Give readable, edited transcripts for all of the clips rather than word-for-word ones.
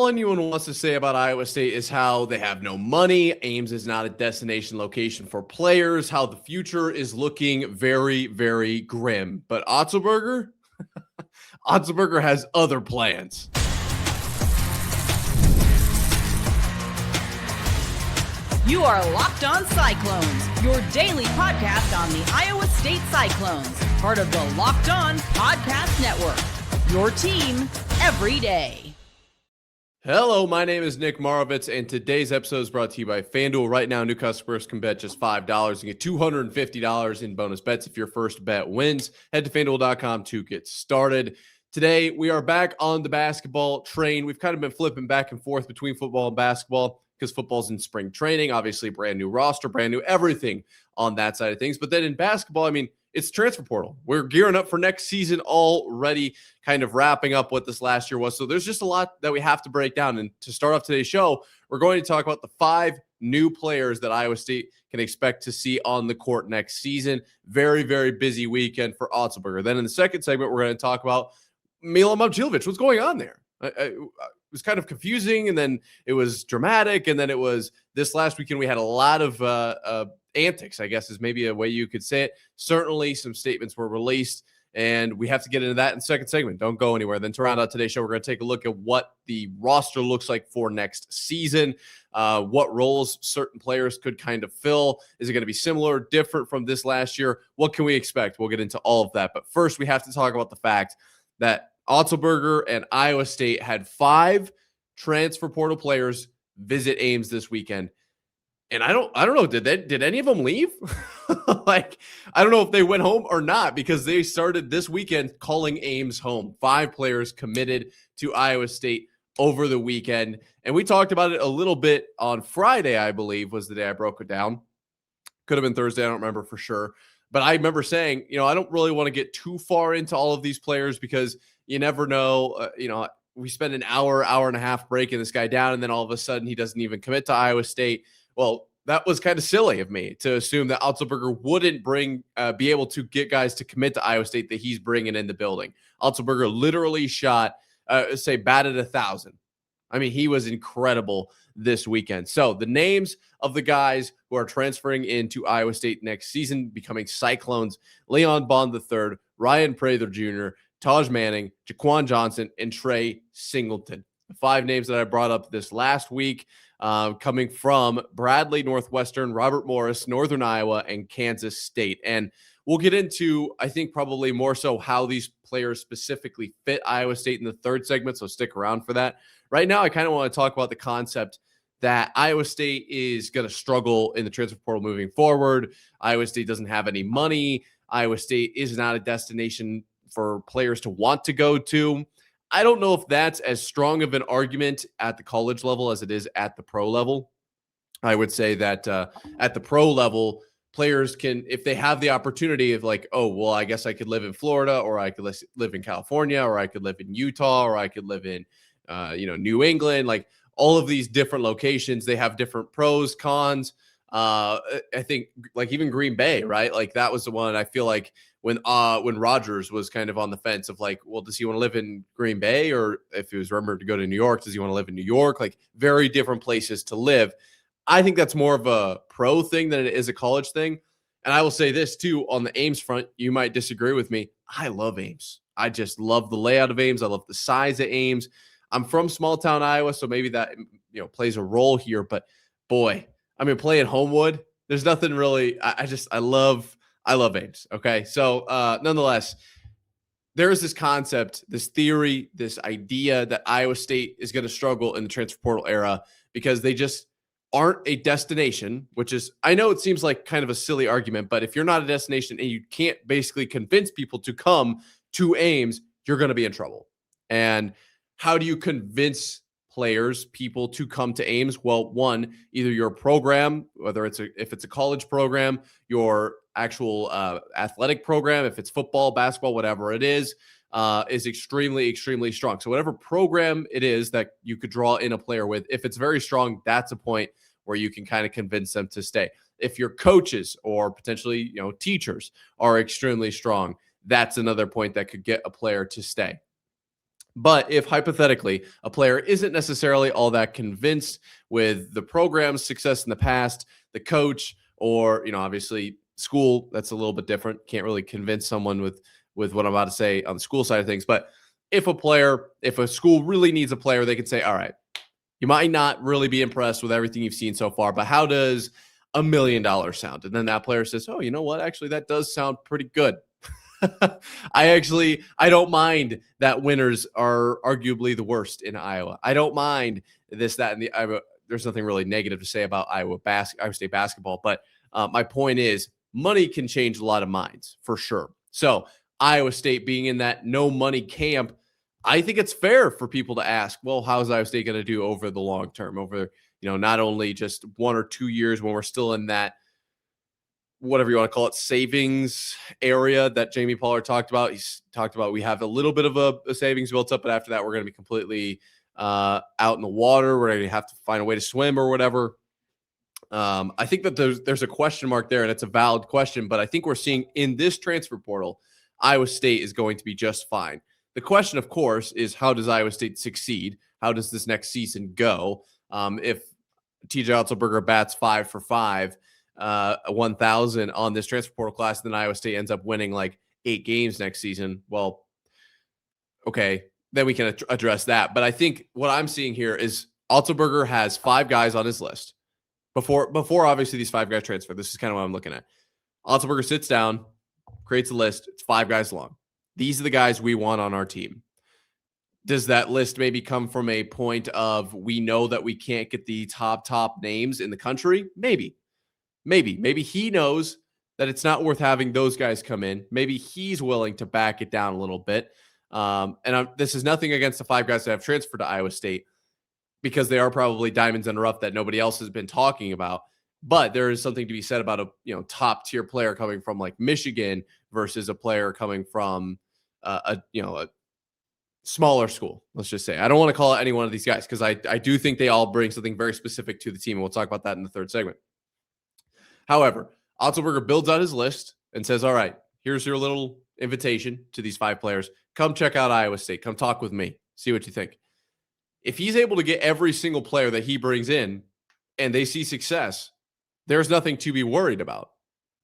all anyone wants to say about Iowa State is how they have no money. Ames is not a destination location for players, how the future is looking very, very grim. But Otzelberger? Otzelberger has other plans. You are Locked On Cyclones, your daily podcast on the Iowa State Cyclones, part of the Locked On Podcast Network, your team every day. Hello, my name is Nick Marovets, and today's episode is brought to you by FanDuel. Right now, new customers can bet just $5 and get $250 in bonus bets if your first bet wins. Head to FanDuel.com to get started. Today, we are back on the basketball train. We've kind of been flipping back and forth between football and basketball because football's in spring training, obviously brand new roster, brand new everything on that side of things. But then in basketball, I mean, it's transfer portal. We're gearing up for next season already, kind of wrapping up what this last year was. So there's just a lot that we have to break down. And to start off today's show, we're going to talk about the 5 new players that Iowa State can expect to see on the court next season. Very, very busy weekend for Otzelberger. Then in the second segment, we're going to talk about Milan Momcilovich. What's going on there? It was kind of confusing, and then it was dramatic, and then it was this last weekend we had a lot of antics, I guess is maybe a way you could say it. Certainly some statements were released, and we have to get into that in the second segment. Don't go anywhere. Then to round out today's show, we're going to take a look at what the roster looks like for next season, what roles certain players could kind of fill. Is it going to be similar, different from this last year? What can we expect? We'll get into all of that. But first, we have to talk about the fact that Otzelberger and Iowa State had 5 transfer portal players visit Ames this weekend. And I don't know, did any of them leave? Like, I don't know if they went home or not, because they started this weekend calling Ames home. 5 players committed to Iowa State over the weekend. And we talked about it a little bit on Friday, I believe, was the day I broke it down. Could have been Thursday, I don't remember for sure. But I remember saying, I don't really want to get too far into all of these players because you never know. We spend an hour and a half breaking this guy down, and then all of a sudden he doesn't even commit to Iowa State. Well, that was kind of silly of me to assume that Otzelberger wouldn't be able to get guys to commit to Iowa State that he's bringing in the building. Otzelberger literally shot, batted 1,000. I mean, he was incredible this weekend. So the names of the guys who are transferring into Iowa State next season, becoming Cyclones: Leon Bond III, Ryan Prather Jr., Taj Manning, Jaquan Johnson, and Trey Singleton. The 5 names that I brought up this last week, coming from Bradley Northwestern, Robert Morris, Northern Iowa, and Kansas State. And we'll get into, I think, probably more so how these players specifically fit Iowa State in the third segment, so stick around for that. Right now, I kind of want to talk about the concept that Iowa State is going to struggle in the transfer portal moving forward. Iowa State doesn't have any money. Iowa State is not a destination for players to want to go to. I don't know if that's as strong of an argument at the college level as it is at the pro level. I would say that at the pro level, players can, if they have the opportunity of like, oh, well, I guess I could live in Florida, or I could live in California, or I could live in Utah, or I could live in, New England, like all of these different locations, they have different pros, cons. I think like even Green Bay, right? Like that was the one I feel like when Rodgers was kind of on the fence of like, well, does he want to live in Green Bay, or if he was rumored to go to New York, does he want to live in New York? Like very different places to live. I think that's more of a pro thing than it is a college thing. And I will say this too, on the Ames front, you might disagree with me. I love Ames. I just love the layout of Ames. I love the size of Ames. I'm from small town Iowa, so maybe that plays a role here. But boy, I mean, playing Homewood, there's nothing really. I love Ames. Okay, so nonetheless, there is this concept, this theory, this idea that Iowa State is going to struggle in the transfer portal era because they just aren't a destination, which is, I know it seems like kind of a silly argument, but if you're not a destination and you can't basically convince people to come to Ames, you're going to be in trouble. And how do you convince people to come to Ames? Well, one, either your program, whether if it's a college program, your actual athletic program, if it's football, basketball, whatever it is extremely, extremely strong. So whatever program it is that you could draw in a player with, if it's very strong, that's a point where you can kind of convince them to stay. If your coaches or potentially, teachers are extremely strong, that's another point that could get a player to stay. But if hypothetically a player isn't necessarily all that convinced with the program's success in the past, the coach, or obviously school, that's a little bit different. Can't really convince someone with what I'm about to say on the school side of things. But if a school really needs a player, they can say, all right, you might not really be impressed with everything you've seen so far, but how does $1 million sound? And then that player says, oh, you know what? Actually, that does sound pretty good. I don't mind that winners are arguably the worst in Iowa. I don't mind this, that, and there's nothing really negative to say about Iowa State basketball. But my point is, money can change a lot of minds for sure. So Iowa State being in that no money camp, I think it's fair for people to ask, well, how's Iowa State going to do over the long term, over, not only just 1 or 2 years when we're still in that, whatever you want to call it, savings area that Jamie Pollard talked about. He's talked about we have a little bit of a savings built up, but after that, we're going to be completely out in the water. We're going to have to find a way to swim or whatever. I think that there's a question mark there, and it's a valid question, but I think we're seeing in this transfer portal, Iowa State is going to be just fine. The question, of course, is how does Iowa State succeed? How does this next season go? If T.J. Otzelberger bats 5 for 5, 1,000 on this transfer portal class, then Iowa State ends up winning like 8 games next season. Well, okay, then we can address that. But I think what I'm seeing here is Otzelberger has 5 guys on his list. Before obviously these 5 guys transfer, this is kind of what I'm looking at. Otzelberger sits down, creates a list. It's 5 guys long. These are the guys we want on our team. Does that list maybe come from a point of we know that we can't get the top names in the country? Maybe he knows that it's not worth having those guys come in. Maybe he's willing to back it down a little bit. This is nothing against the 5 guys that have transferred to Iowa State, because they are probably diamonds in the rough that nobody else has been talking about. But there is something to be said about a top tier player coming from like Michigan versus a player coming from a smaller school. Let's just say, I don't want to call out any one of these guys, because I do think they all bring something very specific to the team. And we'll talk about that in the third segment. However, Otzelberger builds out his list and says, all right, here's your little invitation to these 5 players. Come check out Iowa State. Come talk with me. See what you think. If he's able to get every single player that he brings in and they see success, there's nothing to be worried about.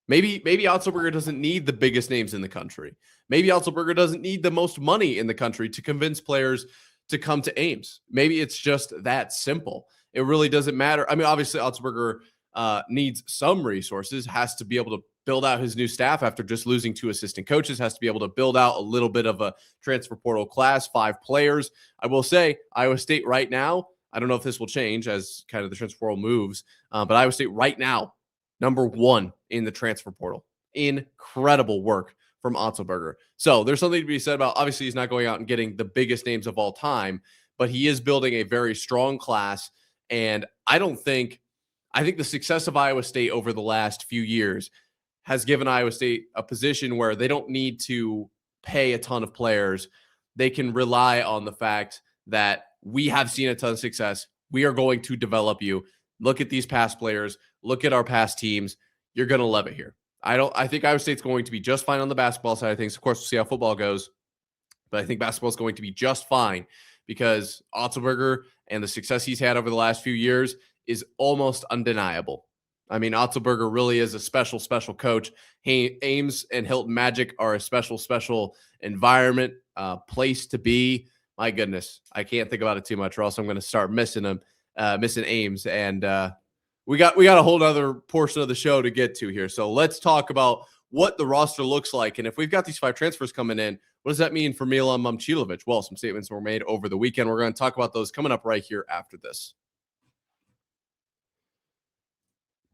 Maybe Otzelberger doesn't need the biggest names in the country. Maybe Otzelberger doesn't need the most money in the country to convince players to come to Ames. Maybe it's just that simple. It really doesn't matter. I mean, obviously Otzelberger needs some resources, has to be able to build out his new staff after just losing 2 assistant coaches, has to be able to build out a little bit of a transfer portal class, 5 players. I will say Iowa State right now, I don't know if this will change as kind of the transfer portal moves, but Iowa State right now, number 1 in the transfer portal. Incredible work from Otzelberger. So there's something to be said about, obviously he's not going out and getting the biggest names of all time, but he is building a very strong class. And I think the success of Iowa State over the last few years has given Iowa State a position where they don't need to pay a ton of players. They can rely on the fact that we have seen a ton of success. We are going to develop you. Look at these past players. Look at our past teams. You're going to love it here. I think Iowa State's going to be just fine on the basketball side of things. Of course, we'll see how football goes, but I think basketball is going to be just fine because Otzelberger and the success he's had over the last few years is almost undeniable. I mean, Otzelberger really is a special coach. Ames and Hilton Magic are a special environment, place to be. My goodness, I can't think about it too much, or else I'm going to start missing Ames. And we got a whole other portion of the show to get to here. So let's talk about what the roster looks like. And if we've got these 5 transfers coming in, what does that mean for Milan Momcilovich? Well, some statements were made over the weekend. We're going to talk about those coming up right here after this.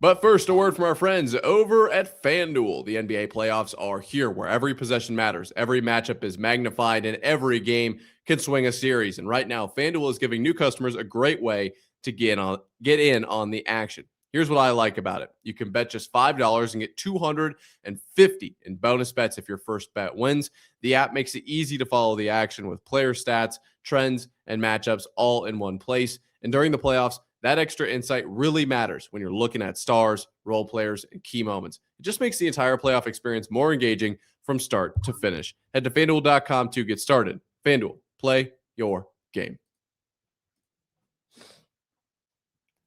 But first, a word from our friends over at FanDuel. The NBA playoffs are here, where every possession matters, every matchup is magnified, and every game can swing a series. And right now, FanDuel is giving new customers a great way to get in on the action. Here's what I like about it. You can bet just $5 and get $250 in bonus bets if your first bet wins. The app makes it easy to follow the action with player stats, trends, and matchups all in one place. And during the playoffs, that extra insight really matters when you're looking at stars, role players, and key moments. It just makes the entire playoff experience more engaging from start to finish. Head to FanDuel.com to get started. FanDuel, play, your game.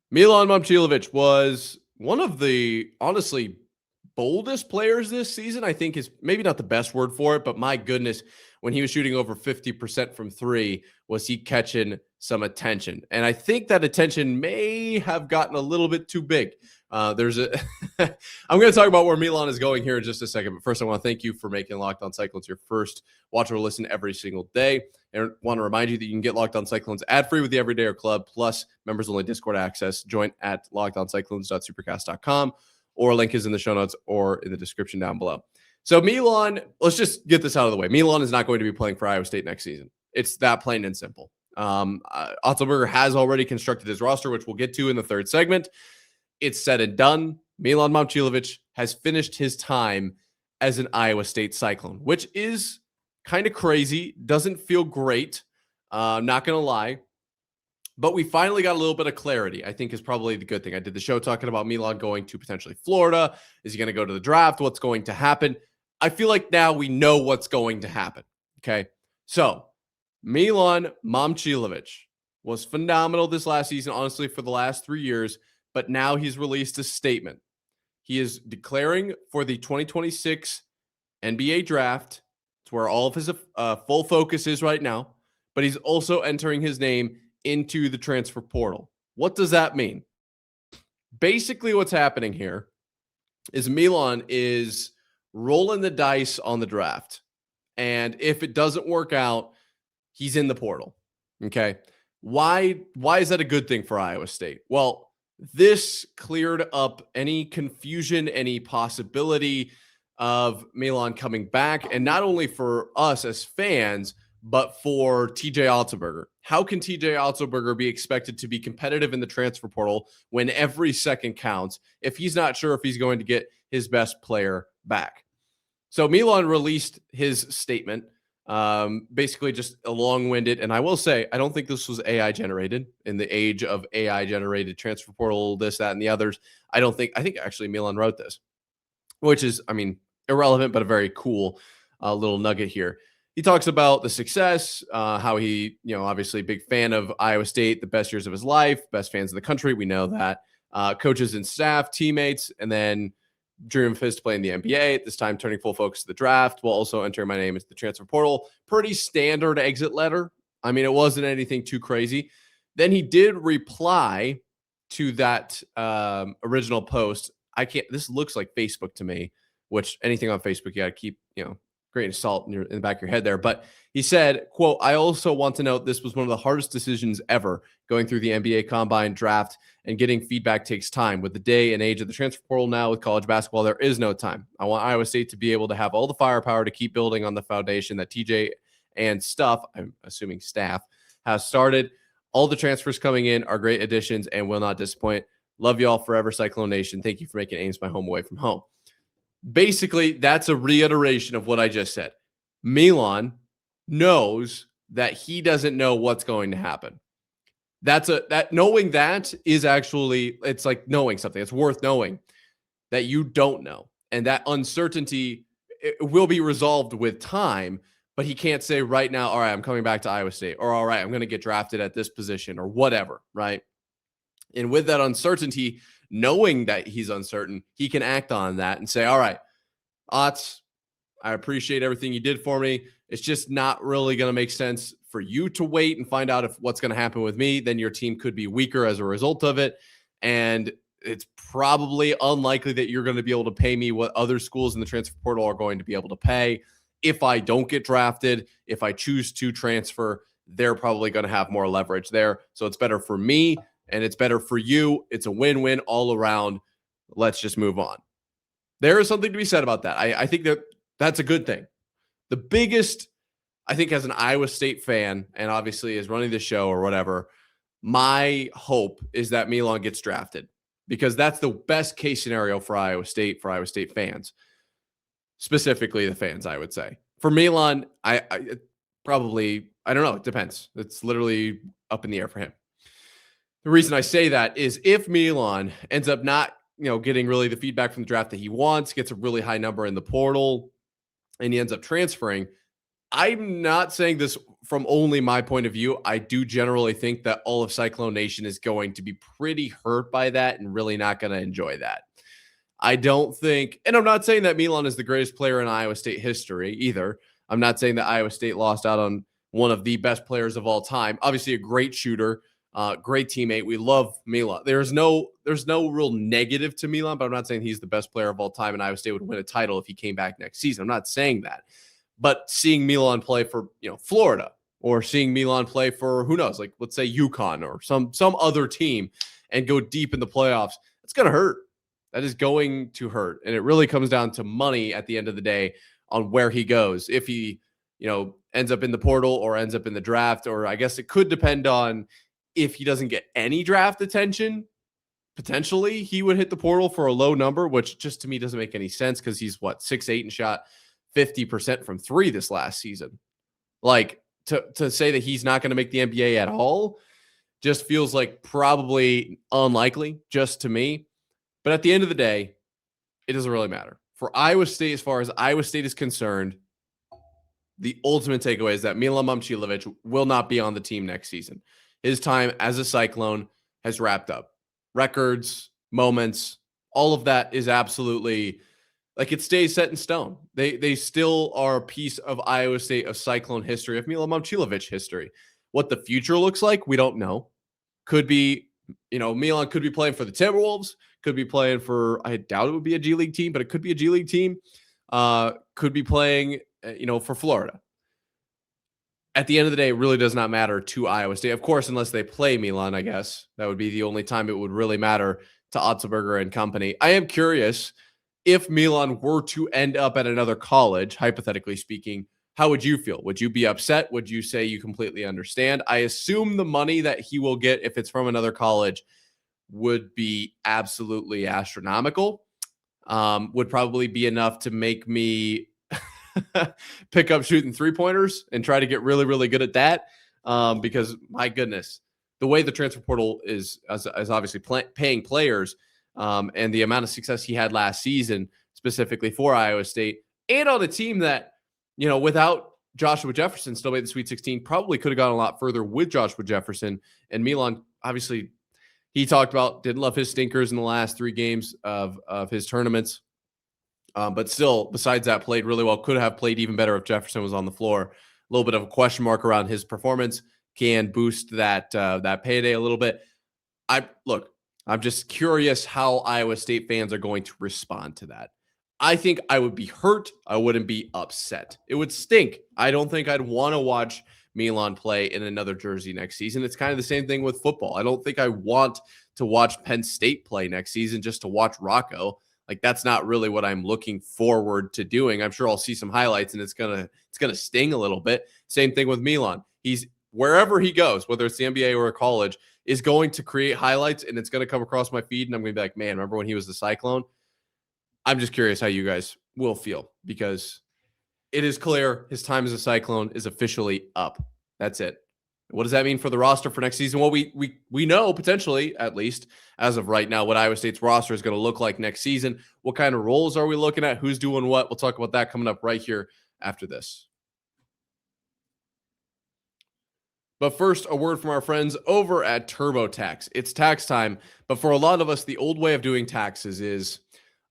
Milan Momcilovich was one of the, honestly, boldest players this season. I think is maybe not the best word for it, but my goodness, when he was shooting over 50% from three, was he catching some attention. And I think that attention may have gotten a little bit too big. I'm going to talk about where Milan is going here in just a second. But first, I want to thank you for making Locked On Cyclones your first watch or listen every single day. And I want to remind you that you can get Locked On Cyclones ad-free with the Everydayer Club, plus members-only Discord access. Join at lockedoncyclones.supercast.com, or a link is in the show notes or in the description down below. So Milan, let's just get this out of the way. Milan is not going to be playing for Iowa State next season. It's that plain and simple. Otzelberger has already constructed his roster, which we'll get to in the third segment. It's said and done. Milan Momcilovich has finished his time as an Iowa State Cyclone, which is kind of crazy. Doesn't feel great. Not going to lie. But we finally got a little bit of clarity, I think is probably the good thing. I did the show talking about Milan going to potentially Florida. Is he going to go to the draft? What's going to happen? I feel like now we know what's going to happen. Okay. So Milan Momcilovich was phenomenal this last season, honestly, for the last 3 years. But now he's released a statement. He is declaring for the 2026 NBA draft. It's where all of his full focus is right now. But he's also entering his name into the transfer portal. What does that mean? Basically, what's happening here is Milan is rolling the dice on the draft. And if it doesn't work out, he's in the portal. Okay. Why is that a good thing for Iowa State? Well, this cleared up any confusion, any possibility of Milan coming back. And not only for us as fans, but for T.J. Otzelberger. How can T.J. Otzelberger be expected to be competitive in the transfer portal when every second counts if he's not sure if he's going to get his best player back? So Milan released his statement, basically just a long-winded, and I will say, I don't think this was AI generated in the age of AI generated transfer portal, this, that, and the others. I think actually Milan wrote this, which is, irrelevant, but a very cool little nugget here. He talks about the success, how he, obviously big fan of Iowa State, the best years of his life, best fans in the country. We know that. Coaches and staff, teammates, and then dream of his to play in the NBA, at this time turning full focus to the draft, while also entering my name into the transfer portal. Pretty standard exit letter. It wasn't anything too crazy. Then he did reply to that original post. This looks like Facebook to me, which anything on Facebook, you got to keep, grain of salt in the back of your head there. But he said, quote, "I also want to note this was one of the hardest decisions ever. Going through the NBA combine draft and getting feedback takes time. With the day and age of the transfer portal now with college basketball, there is no time. I want Iowa State to be able to have all the firepower to keep building on the foundation that TJ and I'm assuming staff, has started. All the transfers coming in are great additions and will not disappoint. Love y'all forever, Cyclone Nation. Thank you for making Ames my home away from home." Basically, that's a reiteration of what I just said. Milan knows that he doesn't know what's going to happen. Knowing that is actually, it's like knowing something. It's worth knowing that you don't know. And that uncertainty, it will be resolved with time, but he can't say right now, all right, I'm coming back to Iowa State, or all right, I'm going to get drafted at this position, or whatever, right? And with that uncertainty, knowing that he's uncertain, he can act on that and say, all right, Otz, I appreciate everything you did for me. It's just not really going to make sense for you to wait and find out if what's going to happen with me. Then your team could be weaker as a result of it. And it's probably unlikely that you're going to be able to pay me what other schools in the transfer portal are going to be able to pay. If I don't get drafted, if I choose to transfer, they're probably going to have more leverage there. So it's better for me and it's better for you. It's a win-win all around. Let's just move on. There is something to be said about that. I think that's a good thing. The biggest, I think, as an Iowa State fan, and obviously is running the show or whatever, my hope is that Milan gets drafted, because that's the best case scenario for Iowa State fans, specifically the fans, I would say. For Milan, I don't know. It depends. It's literally up in the air for him. The reason I say that is if Milan ends up not, getting really the feedback from the draft that he wants, gets a really high number in the portal, and he ends up transferring, I'm not saying this from only my point of view, I do generally think that all of Cyclone Nation is going to be pretty hurt by that and really not going to enjoy that. I don't think, and I'm not saying that Milan is the greatest player in Iowa State history either. I'm not saying that Iowa State lost out on one of the best players of all time. Obviously, a great shooter, great teammate. We love Milan. There's no real negative to Milan, but I'm not saying he's the best player of all time and Iowa State would win a title if he came back next season. I'm not saying that. But seeing Milan play for, Florida, or seeing Milan play for, who knows, like let's say UConn or some other team and go deep in the playoffs, it's going to hurt. That is going to hurt. And it really comes down to money at the end of the day on where he goes. If he, ends up in the portal or ends up in the draft, or I guess it could depend on if he doesn't get any draft attention, potentially he would hit the portal for a low number, which just to me doesn't make any sense because he's 6'8" and shot 50% from three this last season. Like to say that he's not going to make the NBA at all just feels like probably unlikely just to me. But at the end of the day, it doesn't really matter. For Iowa State, as far as Iowa State is concerned, the ultimate takeaway is that Milan Momcilovich will not be on the team next season. His time as a Cyclone has wrapped up. Records, moments, all of that is absolutely, it stays set in stone. They still are a piece of Iowa State, of Cyclone history, of Milan Momcilovich history. What the future looks like, we don't know. Could be, Milan could be playing for the Timberwolves, could be playing for, I doubt it would be a G League team, but it could be a G League team. Could be playing, for Florida. At the end of the day, it really does not matter to Iowa State. Of course, unless they play Milan, I guess. That would be the only time it would really matter to Otzelberger and company. I am curious, if Milan were to end up at another college, hypothetically speaking, how would you feel? Would you be upset? Would you say you completely understand? I assume the money that he will get if it's from another college would be absolutely astronomical. Would probably be enough to make me pick up shooting three-pointers and try to get really, really good at that. Because my goodness, the way the transfer portal is obviously paying players, and the amount of success he had last season, specifically for Iowa State, and on a team that, without Joshua Jefferson still made the Sweet 16, probably could have gone a lot further with Joshua Jefferson. And Milan, obviously, he talked about didn't love his stinkers in the last 3 games of his tournaments. But still, besides that, played really well. Could have played even better if Jefferson was on the floor. A little bit of a question mark around his performance. Can boost that payday a little bit. I'm just curious how Iowa State fans are going to respond to that. I think I would be hurt. I wouldn't be upset. It would stink. I don't think I'd want to watch Milan play in another jersey next season. It's kind of the same thing with football. I don't think I want to watch Penn State play next season just to watch Rocco. That's not really what I'm looking forward to doing. I'm sure I'll see some highlights and it's gonna sting a little bit. Same thing with Milan. He's wherever he goes, whether it's the NBA or a college, is going to create highlights and it's going to come across my feed and I'm going to be like, man, remember when he was the Cyclone? I'm just curious how you guys will feel because it is clear his time as a Cyclone is officially up. That's it. What does that mean for the roster for next season? Well, we know potentially, at least as of right now, what Iowa State's roster is going to look like next season. What kind of roles are we looking at? Who's doing what? We'll talk about that coming up right here after this. But first, a word from our friends over at TurboTax. It's tax time, but for a lot of us, the old way of doing taxes is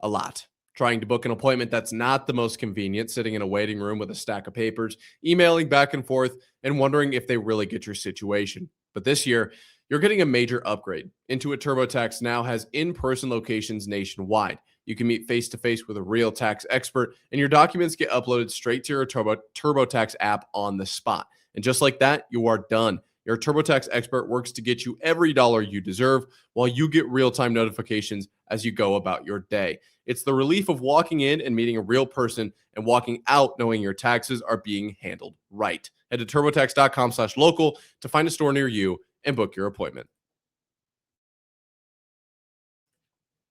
a lot. Trying to book an appointment that's not the most convenient, sitting in a waiting room with a stack of papers, emailing back and forth, and wondering if they really get your situation. But this year, you're getting a major upgrade. Intuit TurboTax now has in-person locations nationwide. You can meet face-to-face with a real tax expert, and your documents get uploaded straight to your TurboTax app on the spot. And just like that, you are done. Your TurboTax expert works to get you every dollar you deserve while you get real-time notifications as you go about your day. It's the relief of walking in and meeting a real person and walking out knowing your taxes are being handled right. Head to turbotax.com/local to find a store near you and book your appointment.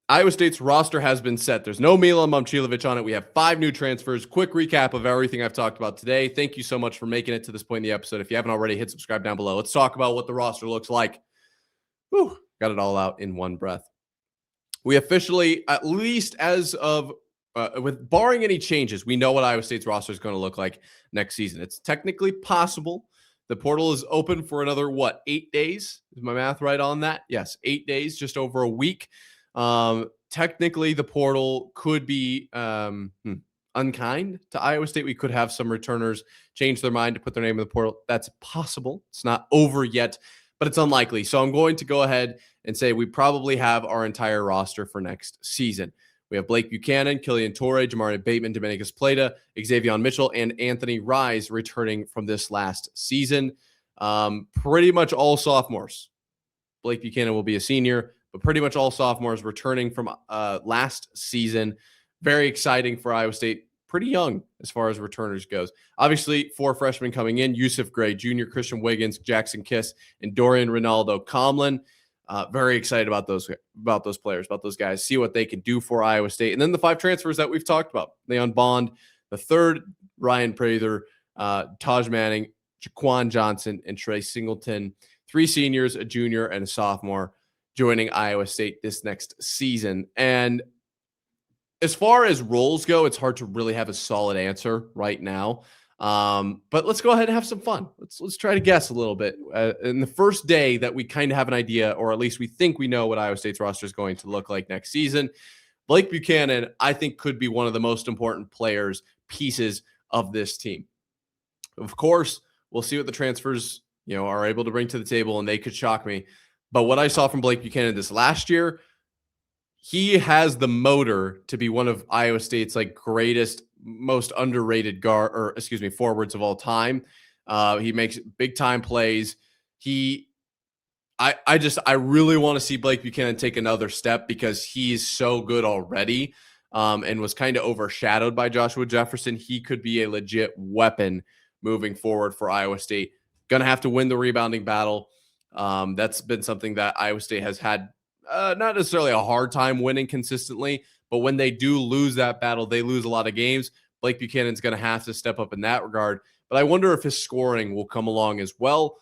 Iowa State's roster has been set. There's no Milan Momcilovich on it. We have 5 new transfers. Quick recap of everything I've talked about today. Thank you so much for making it to this point in the episode. If you haven't already, hit subscribe down below. Let's talk about what the roster looks like. Whew, got it all out in one breath. We officially, at least as of, with barring any changes, we know what Iowa State's roster is going to look like next season. It's technically possible The portal is open for another, 8 days? Is my math right on that? Yes, 8 days, just over a week. Technically, the portal could be unkind to Iowa State. We could have some returners change their mind to put their name in the portal. That's possible. It's not over yet, but it's unlikely. So I'm going to go ahead and say we probably have our entire roster for next season. We have Blake Buchanan, Killian Torre, Jamari Bateman, Dominicus Plata, Xavier Mitchell, and Anthony Rise returning from this last season. Pretty much all sophomores. Blake Buchanan will be a senior, but pretty much all sophomores returning from last season. Very exciting for Iowa State. Pretty young as far as returners goes. Obviously, 4 freshmen coming in: Yusuf Gray Jr., Christian Wiggins, Jackson Kiss, and Dorian Ronaldo Comlin. Very excited about those players, about those guys, see what they can do for Iowa State. And then the 5 transfers that we've talked about: Leon Bond, the third, Ryan Prather, Taj Manning, Jaquan Johnson, and Trey Singleton. 3 seniors, a junior, and a sophomore joining Iowa State this next season. And as far as roles go, it's hard to really have a solid answer right now. But let's go ahead and have some fun. Let's try to guess a little bit. In the first day that we kind of have an idea, or at least we think we know what Iowa State's roster is going to look like next season, Blake Buchanan, I think, could be one of the most important pieces of this team. Of course, we'll see what the transfers, are able to bring to the table, and they could shock me. But what I saw from Blake Buchanan this last year, he has the motor to be one of Iowa State's greatest, most underrated forwards of all time. He makes big time plays. I really want to see Blake Buchanan take another step because he's so good already, and was kind of overshadowed by Joshua Jefferson. He could be a legit weapon moving forward for Iowa State. Going to have to win the rebounding battle. That's been something that Iowa State has had not necessarily a hard time winning consistently, but when they do lose that battle, they lose a lot of games. Blake Buchanan's going to have to step up in that regard. But I wonder if his scoring will come along as well.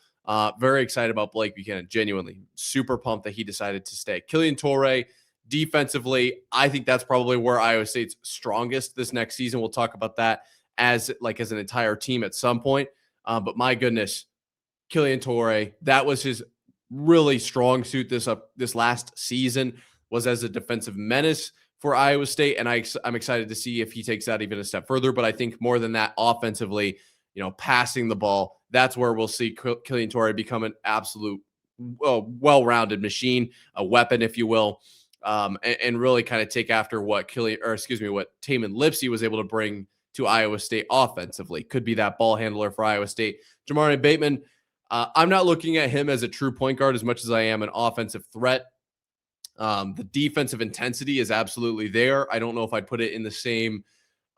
Very excited about Blake Buchanan, genuinely. Super pumped that he decided to stay. Killian Torre, defensively, I think that's probably where Iowa State's strongest this next season. We'll talk about that as an entire team at some point. But my goodness, Killian Torre, that was his really strong suit this last season, was as a defensive menace for Iowa State, and I'm excited to see if he takes that even a step further. But I think more than that, offensively, passing the ball, that's where we'll see Killian Torre become an absolute well-rounded machine, a weapon, if you will, and really kind of take after what Tamin Lipsey was able to bring to Iowa State offensively. Could be that ball handler for Iowa State. Jamari Bateman, I'm not looking at him as a true point guard as much as I am an offensive threat. The defensive intensity is absolutely there. I don't know if I'd put it in the same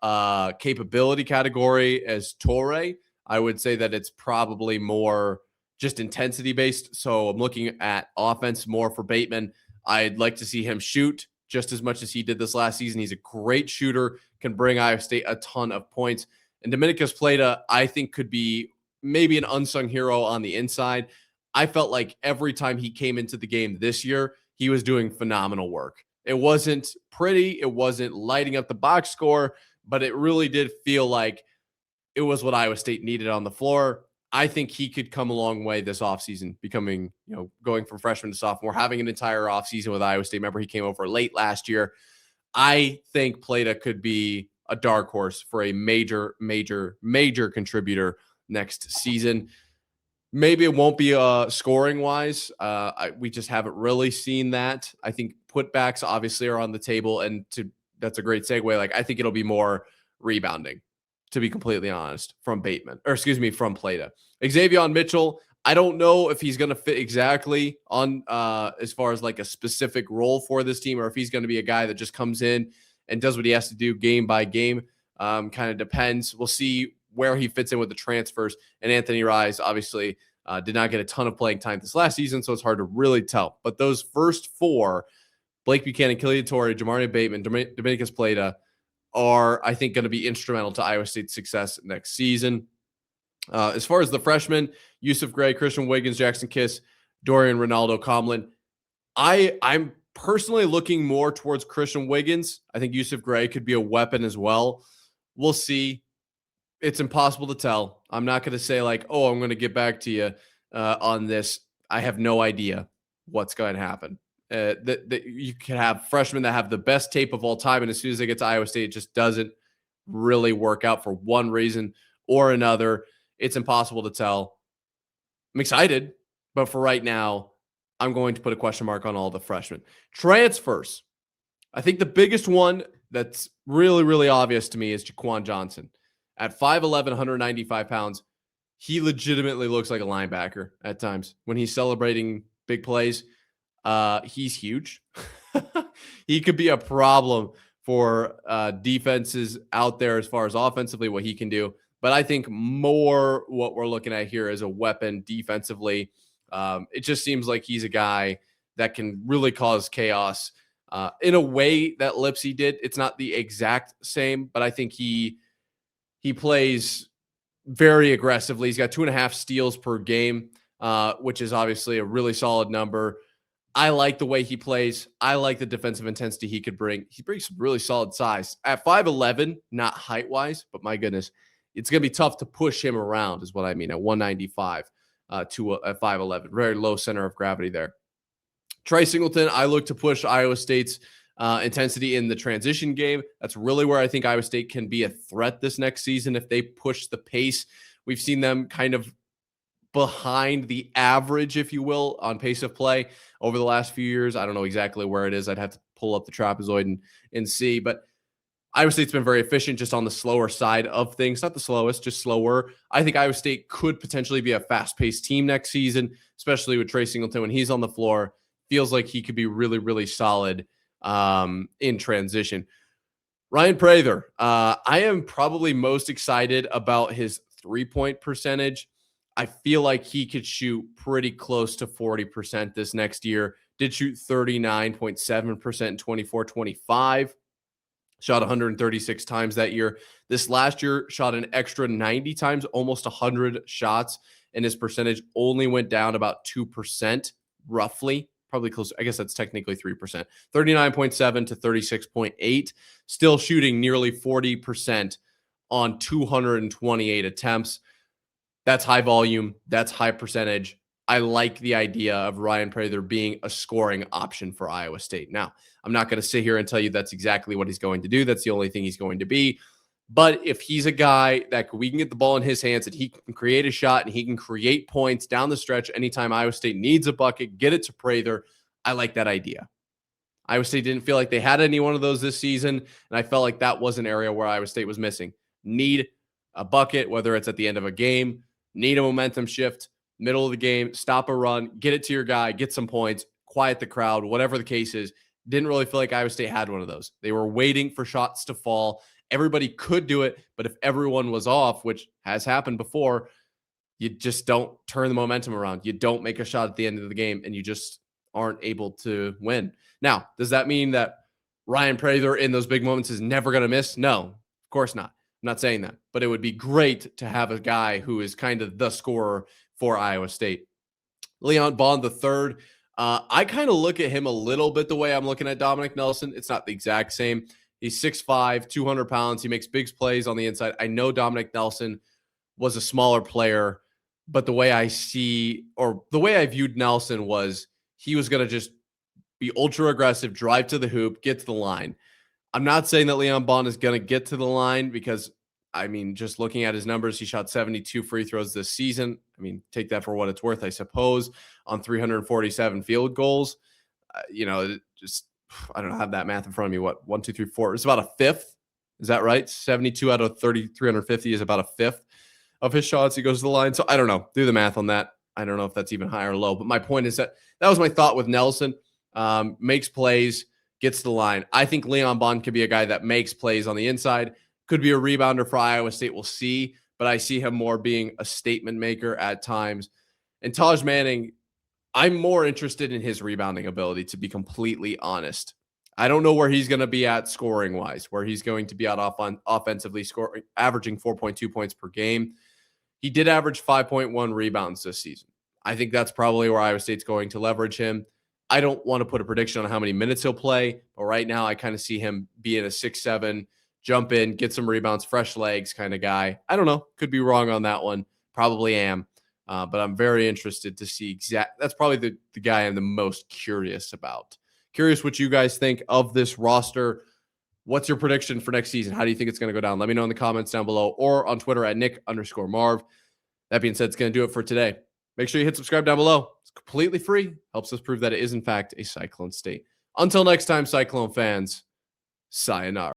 capability category as Torre. I would say that it's probably more just intensity based. So I'm looking at offense more for Bateman. I'd like to see him shoot just as much as he did this last season. He's a great shooter, can bring Iowa State a ton of points. And Dominicus Plata, I think, could be maybe an unsung hero on the inside. I felt like every time he came into the game this year, he was doing phenomenal work. It wasn't pretty. It wasn't lighting up the box score, but it really did feel like it was what Iowa State needed on the floor. I think he could come a long way this offseason, becoming, going from freshman to sophomore, having an entire offseason with Iowa State. Remember, he came over late last year. I think Plata could be a dark horse for a major contributor next season. Maybe it won't be scoring wise. We just haven't really seen that. I think putbacks obviously are on the table, and that's a great segue. I think it'll be more rebounding, to be completely honest, from Plata. Xavier Mitchell, I don't know if he's going to fit exactly on as far as a specific role for this team, or if he's going to be a guy that just comes in and does what he has to do game by game. Kind of depends. We'll see where he fits in with the transfers. And Anthony Rise, obviously, did not get a ton of playing time this last season, so it's hard to really tell. But those first 4, Blake Buchanan, Killian Torre, Jamari Bateman, Dominicus Plata, are, I think, going to be instrumental to Iowa State's success next season. As far as the freshmen, Yusuf Gray, Christian Wiggins, Jackson Kiss, Dorian Ronaldo Comlin, I'm personally looking more towards Christian Wiggins. I think Yusuf Gray could be a weapon as well. We'll see. it's impossible to tell. I'm not going to say like, oh, I'm going to get back to you on this. I have no idea what's going to happen. You can have freshmen that have the best tape of all time, and as soon as they get to Iowa State, it just doesn't really work out for one reason or another. It's impossible to tell. I'm excited, but for right now, I'm going to put a question mark on all the freshmen. Transfers. I think the biggest one that's really, really obvious to me is Jaquan Johnson. At 5'11", 195 pounds, he legitimately looks like a linebacker at times. When he's celebrating big plays, he's huge. He could be a problem for defenses out there as far as offensively what he can do. But I think more what we're looking at here is a weapon defensively. It just seems like he's a guy that can really cause chaos in a way that Lipsy did. It's not the exact same, but I think he plays very aggressively. He's got 2.5 steals per game, which is obviously a really solid number. I like the way he plays. I like the defensive intensity he could bring. He brings some really solid size. At 5'11", not height-wise, but my goodness, it's going to be tough to push him around is what I mean, at 195 to at 5'11". Very low center of gravity there. Trey Singleton, I look to push Iowa State's intensity in the transition game. That's really where I think Iowa State can be a threat this next season if they push the pace. We've seen them kind of behind the average, if you will, on pace of play over the last few years. I don't know exactly where it is. I'd have to pull up the trapezoid and see. But Iowa State's been very efficient just on the slower side of things. Not the slowest, just slower. I think Iowa State could potentially be a fast-paced team next season, especially with Trey Singleton when he's on the floor. Feels like he could be really, really solid in transition. Ryan Prather, I am probably most excited about his three-point percentage. I feel like he could shoot pretty close to 40% this next year. Did shoot 39.7% in 24-25. Shot 136 times that year. This last year, shot an extra 90 times, almost 100 shots, and his percentage only went down about 2%, roughly. Probably close. I guess that's technically 3%. 39.7 to 36.8. Still shooting nearly 40% on 228 attempts. That's high volume. That's high percentage. I like the idea of Ryan Prather being a scoring option for Iowa State. Now, I'm not going to sit here and tell you that's exactly what he's going to do. That's the only thing he's going to be. But if he's a guy that we can get the ball in his hands and he can create a shot and he can create points down the stretch anytime Iowa State needs a bucket, get it to Prather, I like that idea. Iowa State didn't feel like they had any one of those this season, and I felt like that was an area where Iowa State was missing. Need a bucket, whether it's at the end of a game, need a momentum shift, middle of the game, stop a run, get it to your guy, get some points, quiet the crowd, whatever the case is. Didn't really feel like Iowa State had one of those. They were waiting for shots to fall. Everybody could do it, but if everyone was off, which has happened before, you just don't turn the momentum around. You don't make a shot at the end of the game, and you just aren't able to win. Now, does that mean that Ryan Prather in those big moments is never going to miss? No, of course not. I'm not saying that, but it would be great to have a guy who is kind of the scorer for Iowa State. Leon Bond III, I kind of look at him a little bit the way I'm looking at Dominic Nelson. It's not the exact same. He's 6'5", 200 pounds. He makes big plays on the inside. I know Dominic Nelson was a smaller player, but the way I viewed Nelson was he was going to just be ultra aggressive, drive to the hoop, get to the line. I'm not saying that Leon Bond is going to get to the line because, I mean, just looking at his numbers, he shot 72 free throws this season. I mean, take that for what it's worth, I suppose, on 347 field goals. I don't have that math in front of me. What, 1, 2, 3, 4? It's about a fifth. Is that right? 72 out of 350 is about a fifth of his shots. He goes to the line. So I don't know. Do the math on that. I don't know if that's even high or low. But my point is that was my thought with Nelson. Makes plays, gets to the line. I think Leon Bond could be a guy that makes plays on the inside. Could be a rebounder for Iowa State. We'll see. But I see him more being a statement maker at times. And Taj Manning, I'm more interested in his rebounding ability, to be completely honest. I don't know where he's going to be at scoring-wise, where he's going to be out offensively, averaging 4.2 points per game. He did average 5.1 rebounds this season. I think that's probably where Iowa State's going to leverage him. I don't want to put a prediction on how many minutes he'll play, but right now I kind of see him being a 6'7", jump in, get some rebounds, fresh legs kind of guy. I don't know. Could be wrong on that one. Probably am. But I'm very interested to see that's probably the guy I'm the most curious about. Curious what you guys think of this roster. What's your prediction for next season? How do you think it's going to go down? Let me know in the comments down below or on Twitter at Nick_Marv. That being said, it's going to do it for today. Make sure you hit subscribe down below. It's completely free. Helps us prove that it is, in fact, a Cyclone state. Until next time, Cyclone fans, sayonara.